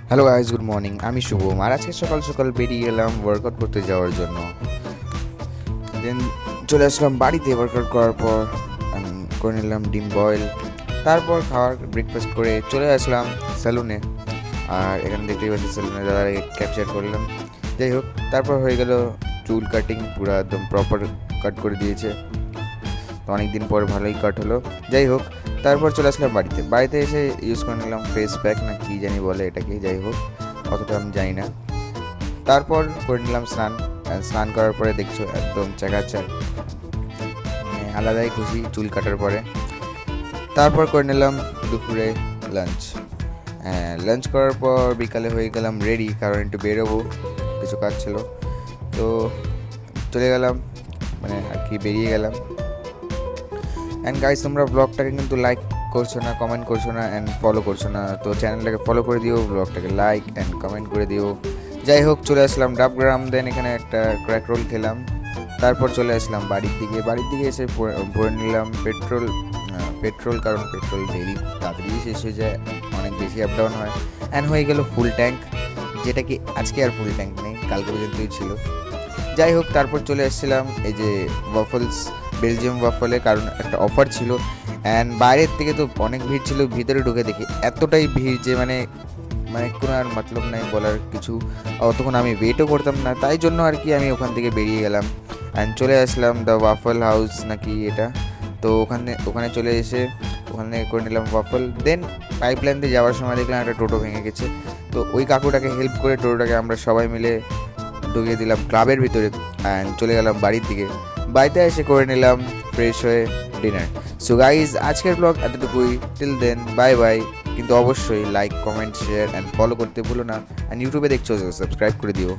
Hello guys, good morning. আমি শুভম, আর আজকে সকাল সকাল বেরিয়ে গেলাম ওয়ার্কআউট করতে যাওয়ার জন্য। দেন চলে আসলাম বাড়িতে। ওয়ার্কআউট করার পর করে নিলাম ডিম বয়েল, তারপর খাওয়ার ব্রেকফাস্ট করে চলে আসলাম স্যালুনে। আর এখানে দেখতেই পাচ্ছি স্যালুনে দাদাকে ক্যাপচার করলাম। যাই হোক, তারপর হয়ে গেল চুল কাটিং, পুরো একদম প্রপার কাট করে দিয়েছে। তো অনেকদিন পর ভালোই কাট হলো। যাই হোক, তারপর চলে আসলাম বাড়িতে এসে ইউজ করে নিলাম ফেস প্যাক না কি জানি বলে এটাকে। যাই হোক, অতটা আমি জানি না। তারপর করে নিলাম স্নান। স্নান করার পরে দেখছো একদম চাকাচাক, আলাদাই খুশি চুল কাটার পরে। তারপর করে নিলাম দুপুরে লাঞ্চ। লাঞ্চ করার পর বিকালে হয়ে গেলাম রেডি, কারণ একটু বেরোবো, কিছু কাজ ছিল। তো চলে গেলাম, মানে আর কি বেরিয়ে গেলাম। অ্যান্ড গাইস, তোমরা ব্লগটাকে কিন্তু লাইক করছো না, কমেন্ট করছো না, অ্যান্ড ফলো করছো না। তো চ্যানেলটাকে ফলো করে দিও, ব্লগটাকে লাইক অ্যান্ড কমেন্ট করে দিও। যাই হোক, চলে আসলাম ডাবগ্রাম। দেন এখানে একটা ক্র্যাক রোল খেলাম। তারপর চলে আসলাম বাড়ির দিকে এসে ভরে নিলাম পেট্রোল, কারণ পেট্রোল ডেলি তাড়াতাড়ি শেষ হয়ে যায়, অনেক বেশি আপ ডাউন হয়। অ্যান্ড হয়ে গেল ফুল ট্যাঙ্ক, যেটা কি আজকে আর ফুল ট্যাঙ্ক নেই, কালকে পর্যন্তই ছিল। যাই হোক, তারপর চলে এসেছিলাম এই যে ওয়াফলস, বেলজিয়াম ওয়াফলে, কারণ একটা অফার ছিল। অ্যান্ড বাইরের থেকে তো অনেক ভিড় ছিল, ভিতরে ঢুকে দেখি এতটাই ভিড় যে মানে মানে কোনো আর মতলব নাই বলার কিছু। অতক্ষণ আমি ওয়েটও করতাম না, তাই জন্য আর কি আমি ওখান থেকে বেরিয়ে গেলাম অ্যান্ড চলে আসলাম দ্য ওয়াফল হাউস নাকি এটা। তো ওখানে চলে এসে ওখানে করে নিলাম ওয়াফল। দেন পাইপলাইন দিয়ে যাওয়ার সময় দেখলাম একটা টোটো ভেঙে গেছে। তো ওই কাকুটাকে হেল্প করে টোটোটাকে আমরা সবাই মিলে ঢুকিয়ে দিলাম ক্লাবের ভিতরে অ্যান্ড চলে গেলাম বাড়ির দিকে। বাড়িতে এসে করে নিলাম ফ্রেশ হয়ে ডিনার। সো গাইজ, আজকের ব্লগ এতটুকুই। Till then, bye bye. কিন্তু অবশ্যই like, comment, share and follow করতে ভুলো না। অ্যান্ড ইউটিউবে দেখছো, সাবস্ক্রাইব করে দিও।